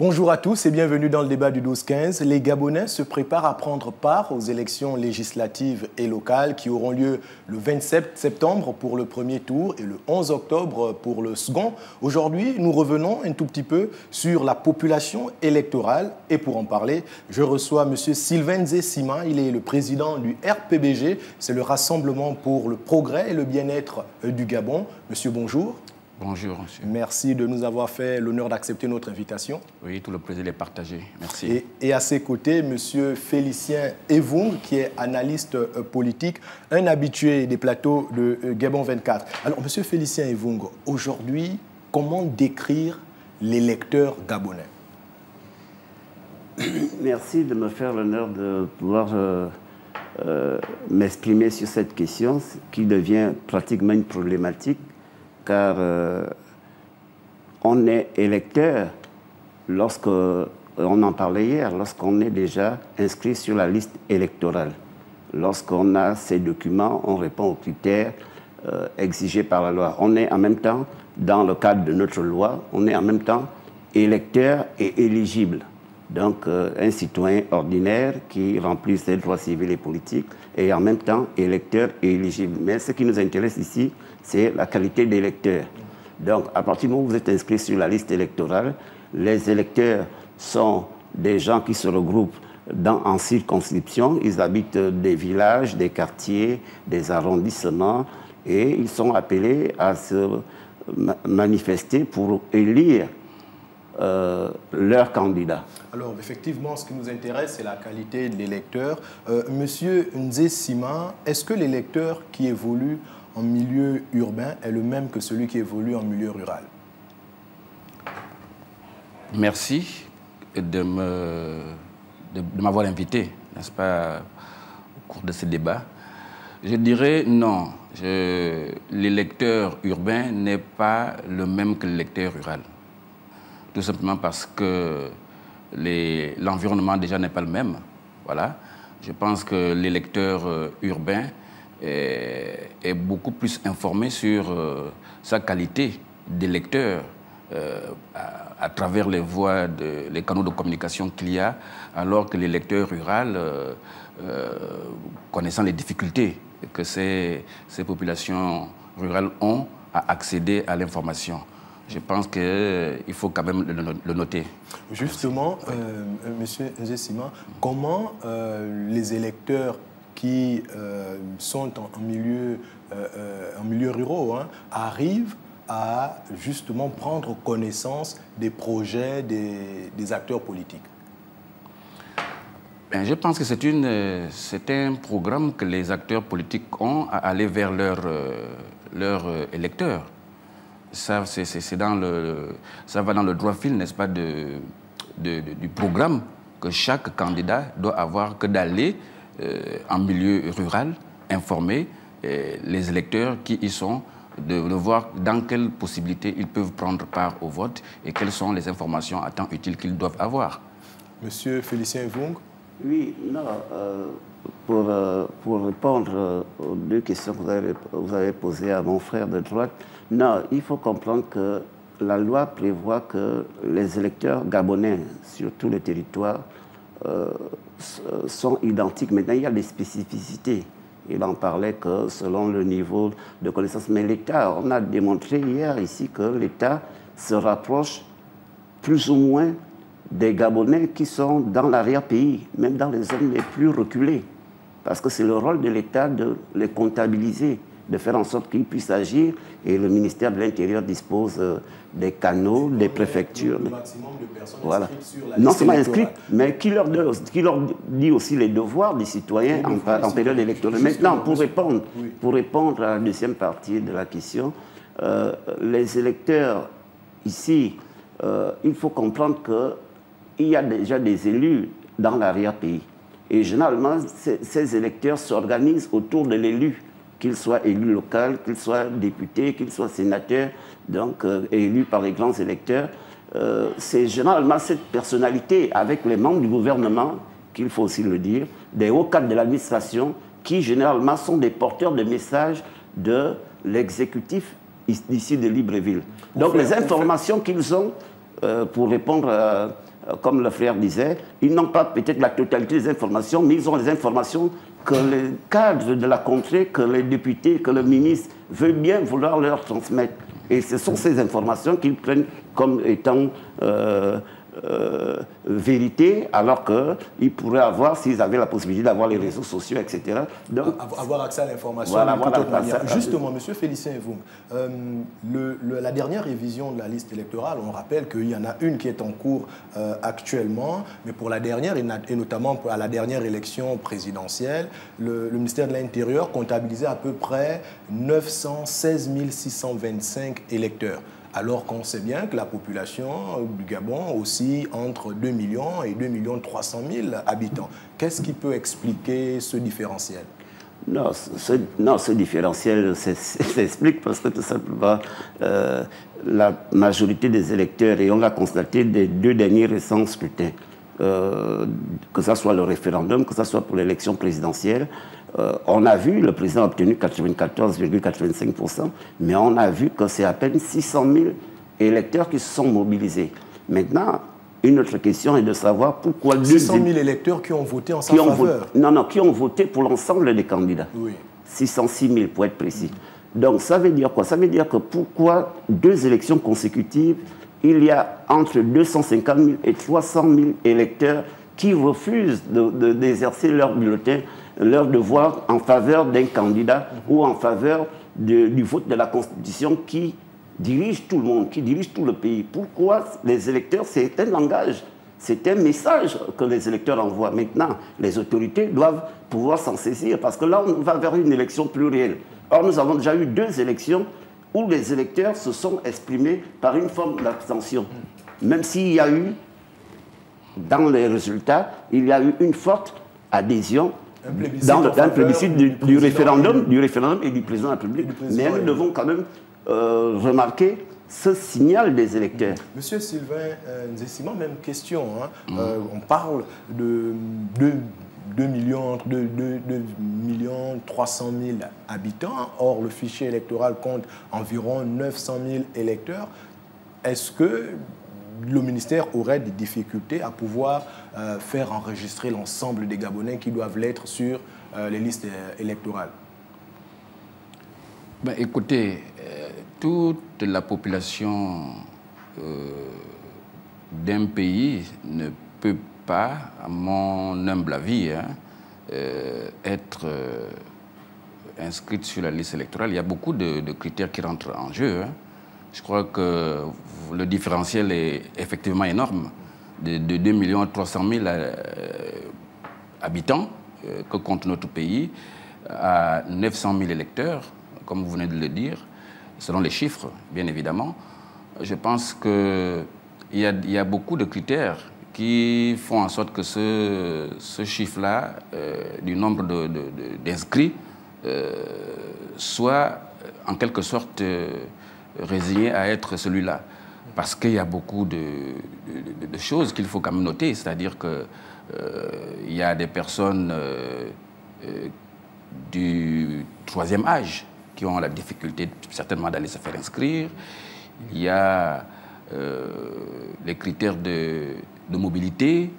Bonjour à tous et bienvenue dans le débat du 12-15. Les Gabonais se préparent à prendre part aux élections législatives et locales qui auront lieu le 27 septembre pour le premier tour et le 11 octobre pour le second. Aujourd'hui, nous revenons un tout petit peu sur la population électorale et pour en parler, je reçois M. Sylvain Nzé-Sima. Il est le président du RPBG, c'est le Rassemblement pour le progrès et le bien-être du Gabon. Monsieur, bonjour. Bonjour, monsieur. Merci de nous avoir fait l'honneur d'accepter notre invitation. Oui, tout le plaisir est partagé. Merci. Et à ses côtés, M. Félicien Evung, qui est analyste politique, un habitué des plateaux de Gabon 24. Alors, M. Félicien Evung, aujourd'hui, comment décrire l'électeur gabonais? Merci de me faire l'honneur de pouvoir m'exprimer sur cette question qui devient pratiquement une problématique. Car on est électeur lorsque, on en parlait hier, lorsqu'on est déjà inscrit sur la liste électorale. Lorsqu'on a ces documents, on répond aux critères exigés par la loi. On est en même temps, dans le cadre de notre loi, on est en même temps électeur et éligible. Donc un citoyen ordinaire qui remplit ses droits civils et politiques et en même temps électeur et éligible. Mais ce qui nous intéresse ici, c'est la qualité d'électeur. Donc à partir du moment où vous êtes inscrit sur la liste électorale, les électeurs sont des gens qui se regroupent en circonscription. Ils habitent des villages, des quartiers, des arrondissements et ils sont appelés à se manifester pour élire leur candidat. Alors, effectivement, ce qui nous intéresse, c'est la qualité de l'électeur. Monsieur Nzé-Sima, est-ce que l'électeur qui évolue en milieu urbain est le même que celui qui évolue en milieu rural? Merci de m'avoir invité, n'est-ce pas, au cours de ce débat. Je dirais non. L'électeur urbain n'est pas le même que l'électeur rural. Tout simplement parce que l'environnement déjà n'est pas le même. Voilà. Je pense que l'électeur urbain est beaucoup plus informé sur sa qualité d'électeur à travers les voies, les canaux de communication qu'il y a, alors que l'électeur rural, connaissant les difficultés que ces populations rurales ont à accéder à l'information. Je pense qu'il faut quand même le noter. Justement, Monsieur Nzé-Sima, comment les électeurs qui sont en milieu rural arrivent à justement prendre connaissance des projets des acteurs politiques? Je pense que c'est un programme que les acteurs politiques ont à aller vers leurs électeurs. Ça, ça va dans le droit fil, n'est-ce pas, du programme que chaque candidat doit avoir que d'aller en milieu rural, informer les électeurs qui y sont, de voir dans quelles possibilités ils peuvent prendre part au vote et quelles sont les informations à temps utiles qu'ils doivent avoir. Monsieur Félicien Evung? Oui, non, pour répondre aux deux questions que vous avez posées à mon frère de droite, non, il faut comprendre que la loi prévoit que les électeurs gabonais sur tout le territoire sont identiques. Maintenant, il y a des spécificités. Il en parlait que selon le niveau de connaissance. Mais l'État, on a démontré hier ici que l'État se rapproche plus ou moins des Gabonais qui sont dans l'arrière-pays, même dans les zones les plus reculées. Parce que c'est le rôle de l'État de les comptabiliser, de faire en sorte qu'ils puissent agir. Et le ministère de l'Intérieur dispose des canaux, des préfectures. Le maximum de personnes voilà. inscrites sur la non liste seulement électorale. inscrites, mais qui leur dit aussi les devoirs des citoyens en période électorale. Maintenant, pour répondre à la deuxième partie de la question, les électeurs ici, il faut comprendre qu'il y a déjà des élus dans l'arrière-pays. Et généralement, ces électeurs s'organisent autour de l'élu, qu'il soit élu local, qu'il soit député, qu'il soit sénateur, donc élu par les grands électeurs. C'est généralement cette personnalité, avec les membres du gouvernement, qu'il faut aussi le dire, des hauts cadres de l'administration, qui généralement sont des porteurs de messages de l'exécutif ici de Libreville. Donc les informations qu'ils ont pour répondre, comme le frère disait, ils n'ont pas peut-être la totalité des informations, mais ils ont les informations que le cadre de la contrée, que les députés, que le ministre veut bien vouloir leur transmettre. Et ce sont ces informations qu'ils prennent comme étant vérité, alors qu'ils pourraient avoir, s'ils avaient la possibilité d'avoir les réseaux sociaux, etc. Donc, avoir accès à l'information. Voilà, Justement, M. Félicien Voum, la dernière révision de la liste électorale, on rappelle qu'il y en a une qui est en cours actuellement, mais pour la dernière, et notamment à la dernière élection présidentielle, le ministère de l'Intérieur comptabilisait à peu près 916 625 électeurs. Alors qu'on sait bien que la population du Gabon oscille entre 2 millions et 2 300 000 habitants. Qu'est-ce qui peut expliquer ce différentiel? Non, ce différentiel s'explique parce que tout simplement, la majorité des électeurs, et on l'a constaté des 2 derniers récents scrutins, que ce soit le référendum, que ce soit pour l'élection présidentielle, on a vu, le président a obtenu 94,85%, mais on a vu que c'est à peine 600 000 électeurs qui se sont mobilisés. Maintenant, une autre question est de savoir pourquoi... 600 000 électeurs qui ont voté en sa faveur. Non, qui ont voté pour l'ensemble des candidats. Oui. 606 000 pour être précis. Donc ça veut dire quoi? Ça veut dire que pourquoi 2 élections consécutives, il y a entre 250 000 et 300 000 électeurs qui refusent d'exercer leur bulletin, leur devoir en faveur d'un candidat ou en faveur du vote de la Constitution qui dirige tout le monde, qui dirige tout le pays. Pourquoi les électeurs? C'est un langage, c'est un message que les électeurs envoient. Maintenant, les autorités doivent pouvoir s'en saisir parce que là, on va vers une élection plurielle. Or, nous avons déjà eu 2 élections où les électeurs se sont exprimés par une forme d'abstention. Même s'il y a eu, dans les résultats, il y a eu une forte adhésion dans le plébiscite du référendum et du président de la République. Mais nous devons quand même remarquer ce signal des électeurs. Monsieur Sylvain Nzessima, même question. On parle de 2 millions 300 000 habitants. Or, le fichier électoral compte environ 900 000 électeurs. Est-ce que le ministère aurait des difficultés à pouvoir faire enregistrer l'ensemble des Gabonais qui doivent l'être sur les listes électorales? Ben, écoutez, toute la population d'un pays ne peut pas, à mon humble avis, être inscrite sur la liste électorale. Il y a beaucoup de critères qui rentrent en jeu. Je crois que le différentiel est effectivement énorme, de 2 300 000 habitants que compte notre pays à 900 000 électeurs, comme vous venez de le dire, selon les chiffres, bien évidemment. Je pense qu'il y a beaucoup de critères qui font en sorte que ce chiffre-là, du nombre d'inscrits, soit en quelque sorte résigné à être celui-là. Parce qu'il y a beaucoup de choses qu'il faut quand même noter, c'est-à-dire qu'il y a des personnes du 3e âge qui ont la difficulté certainement d'aller se faire inscrire. Il y a les critères de mobilité,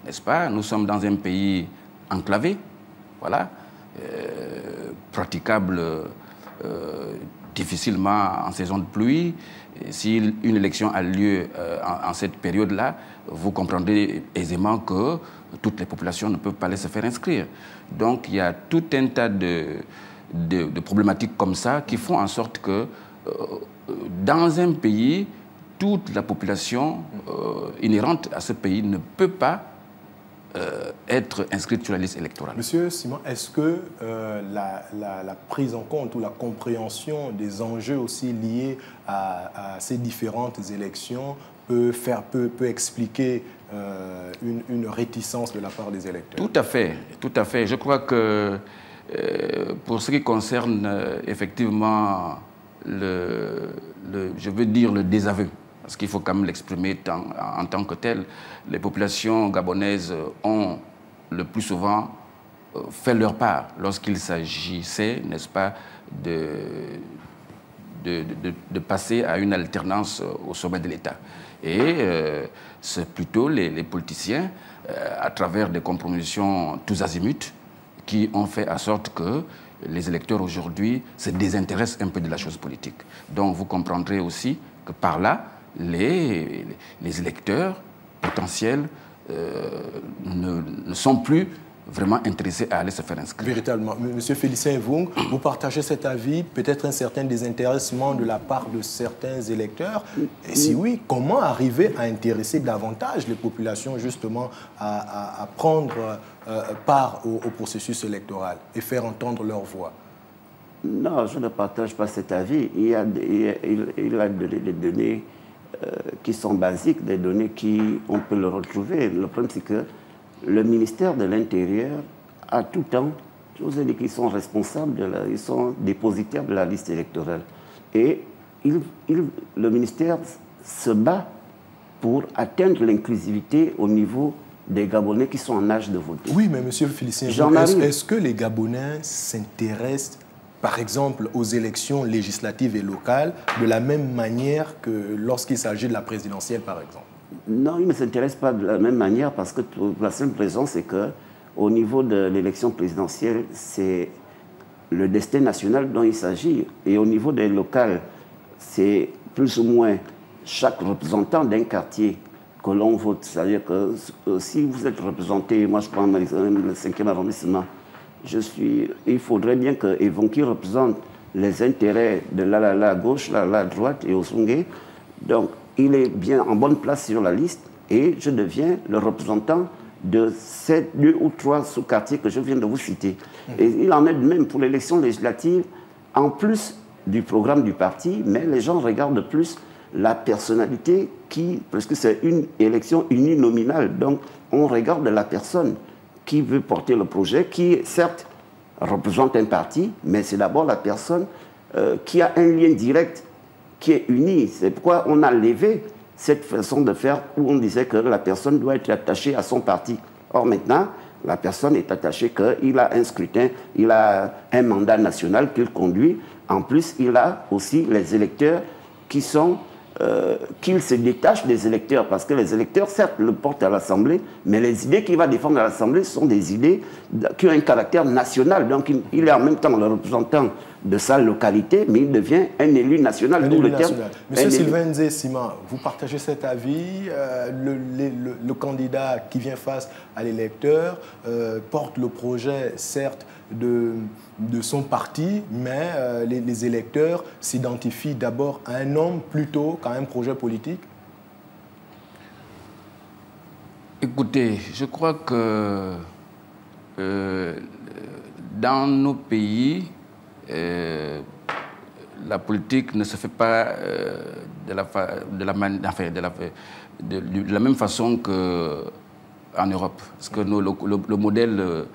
n'est-ce pas? Nous sommes dans un pays enclavé, voilà, praticable difficilement en saison de pluie. Si une élection a lieu en cette période-là, vous comprendrez aisément que toutes les populations ne peuvent pas aller se faire inscrire. Donc il y a tout un tas de problématiques comme ça qui font en sorte que dans un pays, toute la population inhérente à ce pays ne peut pas être inscrite sur la liste électorale. Monsieur Simon, est-ce que la prise en compte ou la compréhension des enjeux aussi liés à ces différentes élections peut expliquer une réticence de la part des électeurs? Tout à fait, tout à fait. Je crois que pour ce qui concerne effectivement je veux dire le désaveu, parce qu'il faut quand même l'exprimer en tant que tel, les populations gabonaises ont le plus souvent fait leur part lorsqu'il s'agissait, n'est-ce pas, de passer à une alternance au sommet de l'État. Et c'est plutôt les politiciens, à travers des compromissions tous azimuts, qui ont fait en sorte que les électeurs aujourd'hui se désintéressent un peu de la chose politique. Donc vous comprendrez aussi que par là, les électeurs potentiels ne sont plus vraiment intéressés à aller se faire inscrire. Véritablement. Monsieur Félicien Evung, vous partagez cet avis, peut-être un certain désintéressement de la part de certains électeurs. Et si oui, comment arriver à intéresser davantage les populations justement à prendre part au processus électoral et faire entendre leur voix? Non, je ne partage pas cet avis. Il a donné des données qui sont basiques, des données qu'on peut le retrouver. Le problème, c'est que le ministère de l'Intérieur, à tout temps, je vous ai dit qu'ils sont responsables, ils sont dépositaires de la liste électorale. Et le ministère se bat pour atteindre l'inclusivité au niveau des Gabonais qui sont en âge de voter. Oui, mais M. Félicien, est-ce que les Gabonais s'intéressent, par exemple, aux élections législatives et locales de la même manière que lorsqu'il s'agit de la présidentielle, par exemple? Non, ils ne s'intéressent pas de la même manière parce que la simple raison, c'est qu'au niveau de l'élection présidentielle, c'est le destin national dont il s'agit. Et au niveau des locales, c'est plus ou moins chaque représentant d'un quartier que l'on vote. C'est-à-dire que si vous êtes représenté, moi je prends le 5e arrondissement, il faudrait bien que Evonki représente les intérêts de la gauche, la droite et au Sungé. Donc, il est bien en bonne place sur la liste et je deviens le représentant de ces 2 ou 3 sous-quartiers que je viens de vous citer. Et il en est de même pour l'élection législative, en plus du programme du parti, mais les gens regardent plus la personnalité parce que c'est une élection uninominale, donc on regarde la personne qui veut porter le projet, qui certes représente un parti, mais c'est d'abord la personne qui a un lien direct qui est uni. C'est pourquoi on a levé cette façon de faire où on disait que la personne doit être attachée à son parti. Or maintenant, la personne est attachée qu'il a un scrutin, il a un mandat national qu'il conduit. En plus, il a aussi les électeurs qui sont... qu'il se détache des électeurs, parce que les électeurs, certes, le portent à l'Assemblée, mais les idées qu'il va défendre à l'Assemblée sont des idées qui ont un caractère national. Donc, il est en même temps le représentant de sa localité, mais il devient un élu national. Monsieur Sylvain Nzé-Sima, vous partagez cet avis? Le candidat qui vient face à l'électeur porte le projet, certes, de son parti, mais les électeurs s'identifient d'abord à un homme plutôt qu'à un projet politique? Écoutez, je crois que dans nos pays, la politique ne se fait pas de la même façon qu'en Europe. Parce que le modèle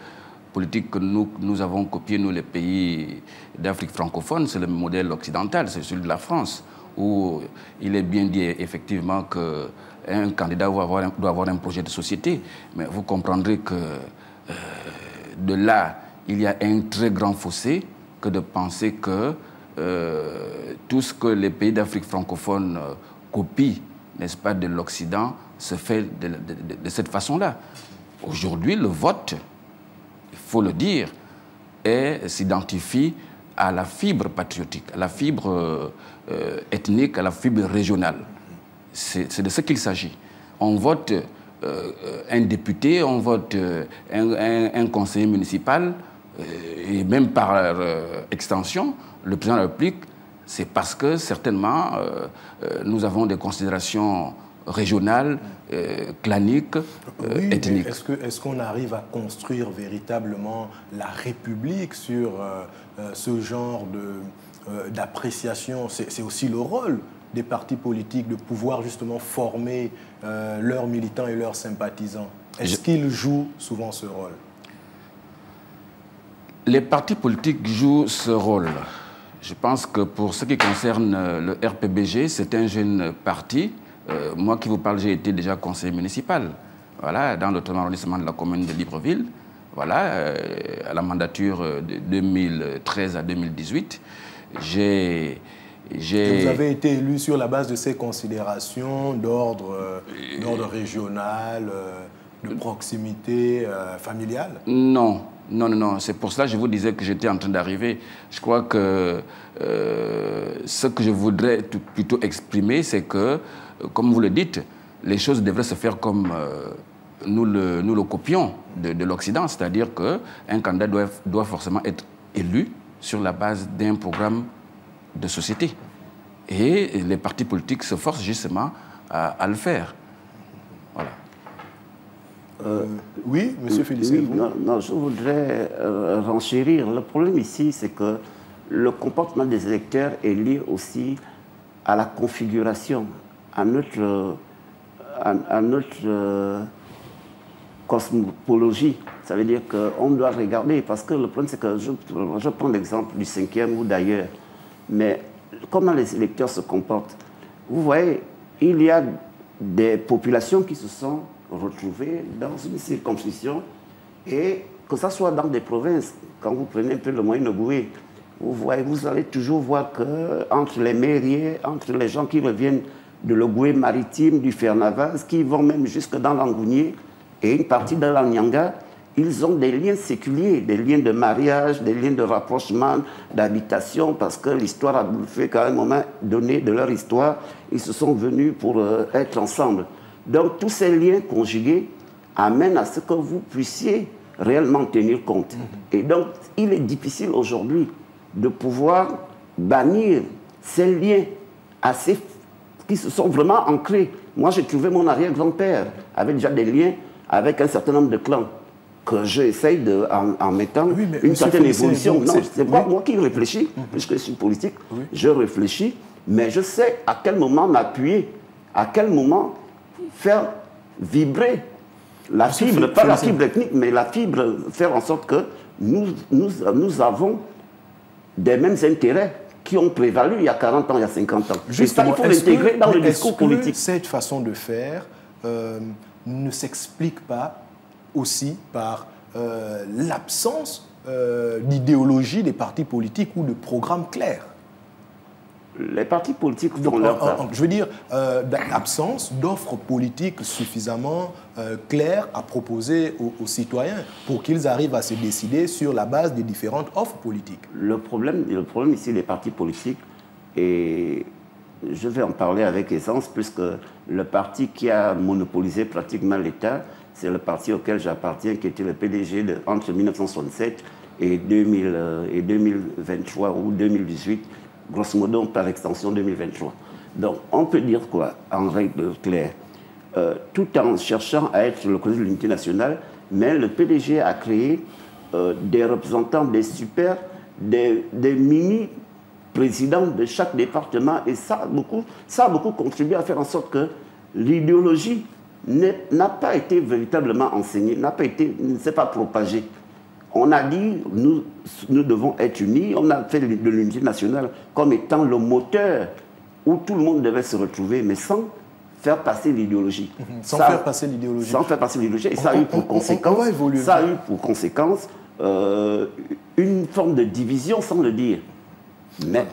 politique que nous avons copié, nous, les pays d'Afrique francophone, c'est le modèle occidental, c'est celui de la France, où il est bien dit effectivement qu'un candidat doit avoir un projet de société. Mais vous comprendrez que de là, il y a un très grand fossé que de penser que tout ce que les pays d'Afrique francophone copient, n'est-ce pas, de l'Occident, se fait de cette façon-là. Aujourd'hui, le vote, il faut le dire, s'identifie à la fibre patriotique, à la fibre ethnique, à la fibre régionale. C'est de ce qu'il s'agit. On vote un député, on vote un conseiller municipal, et même par extension, le président de la République, c'est parce que certainement nous avons des considérations régionales, claniques, ethniques. Est-ce qu'on arrive à construire véritablement la République sur ce genre d'appréciation? C'est aussi le rôle des partis politiques de pouvoir justement former leurs militants et leurs sympathisants. Est-ce qu'ils jouent souvent ce rôle? Les partis politiques jouent ce rôle. Je pense que pour ce qui concerne le RPBG, c'est un jeune parti. Moi qui vous parle, j'ai été déjà conseiller municipal, voilà, dans le 3e arrondissement de la commune de Libreville, voilà, à la mandature de 2013 à 2018. J'ai Vous avez été élu sur la base de ces considérations d'ordre régional, de proximité familiale? Non. Non, non, non. C'est pour cela que je vous disais que j'étais en train d'arriver. Je crois que ce que je voudrais plutôt exprimer, c'est que, comme vous le dites, les choses devraient se faire comme nous le copions de l'Occident. C'est-à-dire qu'un candidat doit forcément être élu sur la base d'un programme de société. Et les partis politiques se forcent justement à le faire. Voilà. Oui, M. Félicien. Oui, non, je voudrais renchérir. Le problème ici, c'est que le comportement des électeurs est lié aussi à la configuration, à notre cosmologie. Ça veut dire qu'on doit regarder, parce que le problème, c'est que je prends l'exemple du 5e ou d'ailleurs, mais comment les électeurs se comportent. Vous voyez, il y a des populations qui se sont retrouvés dans une circonscription, et que ce soit dans des provinces, quand vous prenez un peu le Moyen-Ogooué, vous allez toujours voir qu'entre les mairies, entre les gens qui reviennent de l'Ogooué maritime, du Fernavaz, qui vont même jusque dans l'Angounié et une partie de l'Anyanga, ils ont des liens séculiers, des liens de mariage, des liens de rapprochement, d'habitation, parce que l'histoire a fait qu'à un moment donné de leur histoire, ils se sont venus pour être ensemble. Donc, tous ces liens conjugués amènent à ce que vous puissiez réellement tenir compte. Et donc, il est difficile aujourd'hui de pouvoir bannir ces liens qui se sont vraiment ancrés. Moi, j'ai trouvé mon arrière-grand-père avec déjà des liens avec un certain nombre de clans que j'essaye en mettant une certaine évolution. Non, c'est pas moi qui réfléchis, puisque je suis politique, je réfléchis, mais je sais à quel moment m'appuyer, à quel moment faire vibrer la fibre, pas la fibre ethnique, mais la fibre, faire en sorte que nous avons des mêmes intérêts qui ont prévalu il y a 40 ans, il y a 50 ans. Justement, il faut l'intégrer dans le discours politique. Cette façon de faire ne s'explique pas aussi par l'absence d'idéologie des partis politiques ou de programmes clairs? Les partis politiques font leur part. Je veux dire, l'absence d'offres politiques suffisamment claires à proposer aux citoyens pour qu'ils arrivent à se décider sur la base des différentes offres politiques. Le problème ici des partis politiques, et je vais en parler avec aisance, puisque le parti qui a monopolisé pratiquement l'État, c'est le parti auquel j'appartiens, qui était le PDG entre 1967 et 2023 ou 2018, grosso modo par extension 2023. Donc on peut dire quoi, en règle claire, tout en cherchant à être le président de l'unité nationale, mais le PDG a créé des représentants, des super, des mini-présidents de chaque département, et ça a beaucoup contribué à faire en sorte que l'idéologie n'a pas été véritablement enseignée, ne s'est pas propagée. On a dit, nous devons être unis. On a fait de l'unité nationale comme étant le moteur où tout le monde devait se retrouver, mais sans faire passer l'idéologie. Sans faire passer l'idéologie. Sans faire passer l'idéologie. Et ça a eu pour conséquence, une forme de division, sans le dire. Mais...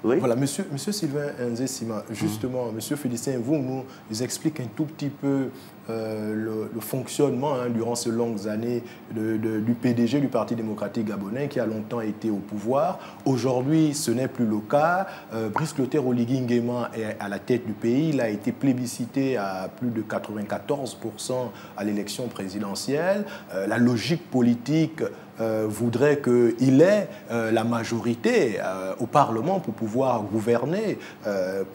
Oui. Voilà, monsieur Sylvain Nzé-Sima, justement, monsieur Félicien, vous nous expliquez un tout petit peu le fonctionnement durant ces longues années du PDG du Parti démocratique gabonais qui a longtemps été au pouvoir. Aujourd'hui, ce n'est plus le cas. Brice Clotaire Oligui Nguema est à la tête du pays. Il a été plébiscité à plus de 94% à l'élection présidentielle. La logique politique voudrait qu'il ait la majorité au Parlement pour pouvoir gouverner.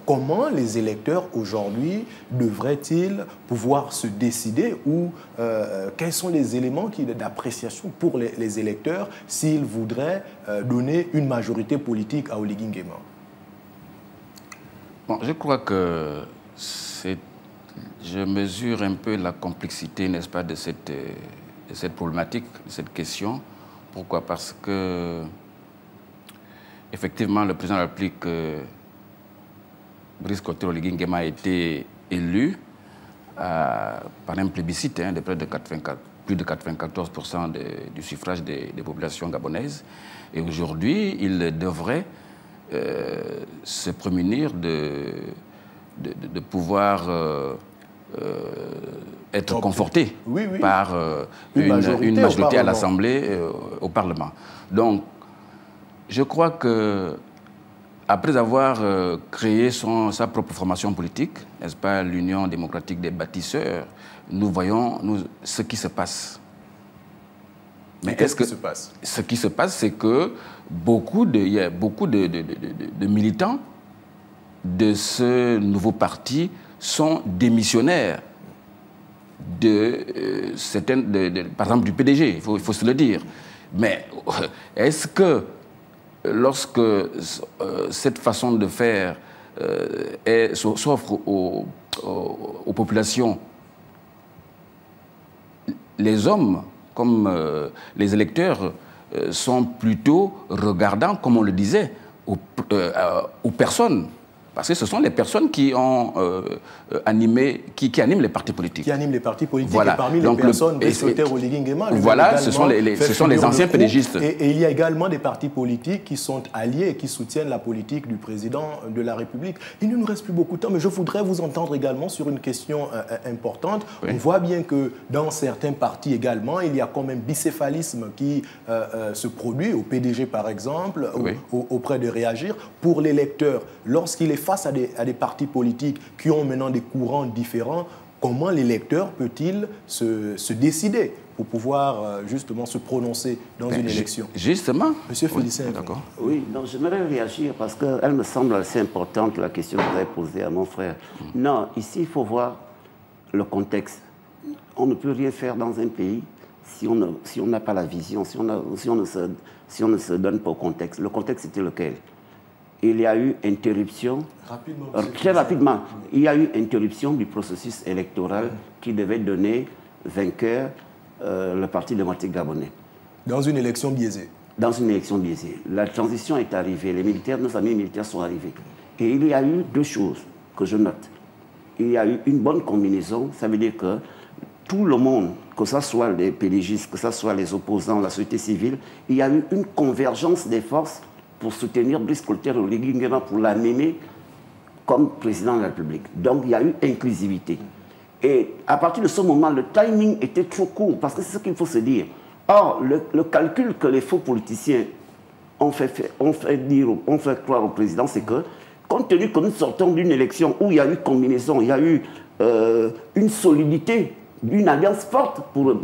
Comment les électeurs aujourd'hui devraient-ils pouvoir se décider ou quels sont les éléments d'appréciation pour les électeurs s'ils voudraient donner une majorité politique à Oligui Nguema? Bon, je crois que je mesure un peu la complexité, n'est-ce pas, de cette problématique, de cette question. Pourquoi? Parce que, effectivement, le président de la République, Brice Clotaire Oligui Nguema, a été élu par un plébiscite de plus de 94% du suffrage des populations gabonaises. Et aujourd'hui, il devrait se prémunir de pouvoir être conforté par une majorité à l'Assemblée, au Parlement. Donc, je crois que après avoir créé sa propre formation politique, n'est-ce pas, l'Union démocratique des bâtisseurs, nous voyons ce qui se passe. Mais qu'est-ce qui se passe? Ce qui se passe, c'est que il y a beaucoup de militants de ce nouveau parti sont démissionnaires par exemple du PDG, il faut se le dire. Mais est-ce que lorsque cette façon de faire s'offre aux populations, les hommes comme les électeurs sont plutôt regardants, comme on le disait, aux personnes? Parce que ce sont les personnes qui ont qui animent les partis politiques. Qui animent les partis politiques. Voilà. Et parmi les personnes, Brice-Lothaire Oligui Nguema, voilà, ce sont les anciens pédégistes. Et il y a également des partis politiques qui sont alliés et qui soutiennent la politique du président de la République. Il ne nous reste plus beaucoup de temps, mais je voudrais vous entendre également sur une question importante. Oui. On voit bien que dans certains partis également, il y a quand même bicéphalisme qui se produit, au PDG par exemple, oui, auprès de Réagir. Pour l'électeur, lorsqu'il est face à des partis politiques qui ont maintenant des courants différents, comment l'électeur peut-il se décider pour pouvoir justement se prononcer dans une élection? Justement. Monsieur Félicien. Oui, d'accord. Oui, donc j'aimerais réagir parce qu'elle me semble assez importante, la question que vous avez posée à mon frère. Non, ici, il faut voir le contexte. On ne peut rien faire dans un pays si on n'a pas la vision, si on ne se donne pas au contexte. Le contexte, c'était lequel? Il y a eu interruption, très rapidement, il y a eu interruption du processus électoral qui devait donner vainqueur le Parti démocratique gabonais. Dans une élection biaisée. Dans une élection biaisée. La transition est arrivée, les militaires, nos amis militaires sont arrivés. Et il y a eu deux choses que je note. Il y a eu une bonne combinaison, ça veut dire que tout le monde, que ce soit les pédégistes, que ce soit les opposants, la société civile, il y a eu une convergence des forces pour soutenir Brice-Lothaire Oligui Nguema, pour l'amener comme président de la République. Donc il y a eu inclusivité. Et à partir de ce moment, le timing était trop court, parce que c'est ce qu'il faut se dire. Or, le calcul que les faux politiciens ont fait croire au président, c'est que, compte tenu que nous sortons d'une élection où il y a eu combinaison, il y a eu une solidité, une alliance forte pour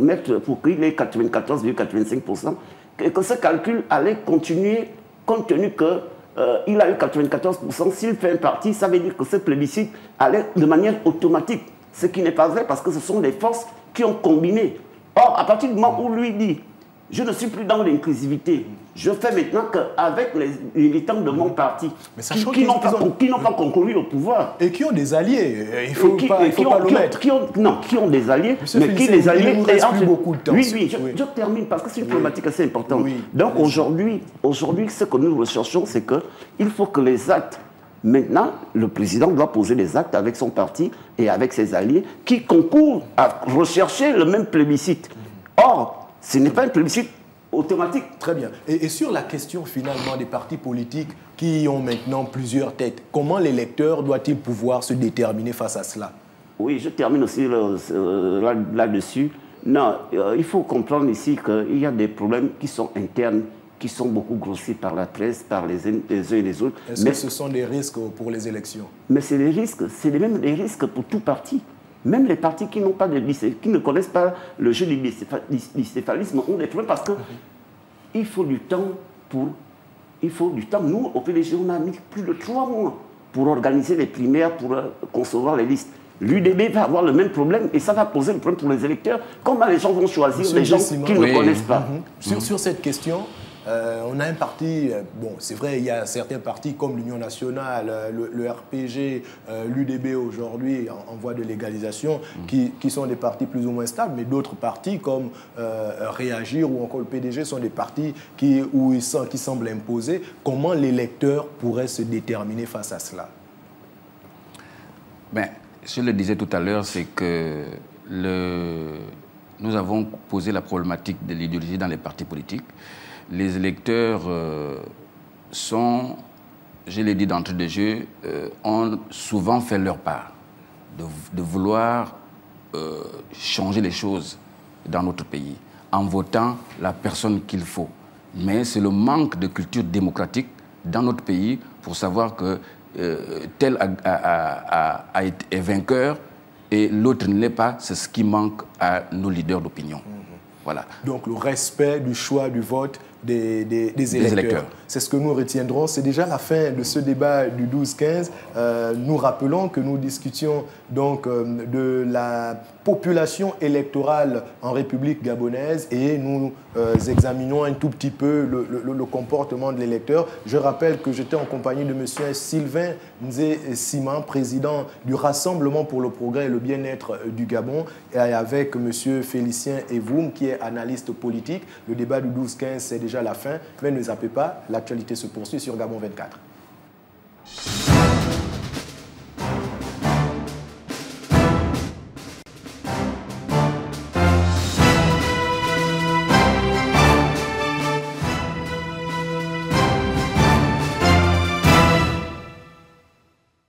qu'il ait 94,85%, que ce calcul allait continuer compte tenu qu'il a eu 94%, s'il fait un parti, ça veut dire que ce plébiscite allait de manière automatique. Ce qui n'est pas vrai parce que ce sont les forces qui ont combiné. Or, à partir du moment où lui dit « je ne suis plus dans l'inclusivité, je fais maintenant qu'avec les militants de mon parti qui n'ont pas concouru au pouvoir. » Et qui ont des alliés, il ne faut pas l'omettre. Qui ont des alliés, mais qui les alliés... Il nous reste plus beaucoup de temps. Oui, je termine parce que c'est une problématique assez importante. Oui, donc aujourd'hui, ce que nous recherchons, c'est qu'il faut que les actes... Maintenant, le président doit poser des actes avec son parti et avec ses alliés qui concourent à rechercher le même plébiscite. Or, ce n'est pas un plébiscite automatique. Très bien. Et sur la question finalement des partis politiques qui ont maintenant plusieurs têtes, comment l'électeur doit-il pouvoir se déterminer face à cela? Oui, je termine aussi là-dessus. Non, il faut comprendre ici qu'il y a des problèmes qui sont internes, qui sont beaucoup grossis par la presse, par les uns et les autres. Est-ce que ce sont des risques pour les élections? Mais c'est des risques, c'est même des risques pour tout parti. Même les partis qui n'ont pas de qui ne connaissent pas le jeu du bicéphalisme ont des problèmes parce que il faut du temps pour... Il faut du temps. Nous, au PDG, on a mis plus de 3 mois pour organiser les primaires, pour concevoir les listes. L'UDB va avoir le même problème et ça va poser le problème pour les électeurs. Comment les gens vont choisir les gens qu'ils ne connaissent pas? Sur cette question, on a un parti, bon c'est vrai il y a certains partis comme l'Union nationale, le RPG, l'UDB aujourd'hui en voie de légalisation qui sont des partis plus ou moins stables, mais d'autres partis comme Réagir ou encore le PDG sont des partis qui semblent imposer. Comment l'électeur pourrait se déterminer face à cela? Ben, je le disais tout à l'heure, c'est que nous avons posé la problématique de l'idéologie dans les partis politiques. Les électeurs sont je l'ai dit d'entrée de jeu, ont souvent fait leur part de vouloir changer les choses dans notre pays en votant la personne qu'il faut. Mais c'est le manque de culture démocratique dans notre pays pour savoir que tel est vainqueur et l'autre ne l'est pas. C'est ce qui manque à nos leaders d'opinion. Voilà. Donc le respect du choix du vote des électeurs. C'est ce que nous retiendrons. C'est déjà la fin de ce débat du 12-15. Nous rappelons que nous discutions donc de la population électorale en République gabonaise et nous examinons un tout petit peu le comportement de l'électeur. Je rappelle que j'étais en compagnie de M. Sylvain Nzé-Siman, président du Rassemblement pour le progrès et le bien-être du Gabon, et avec M. Félicien Evoum, qui est analyste politique. Le débat du 12-15, c'est déjà la fin, mais ne zappez pas, l'actualité se poursuit sur Gabon 24.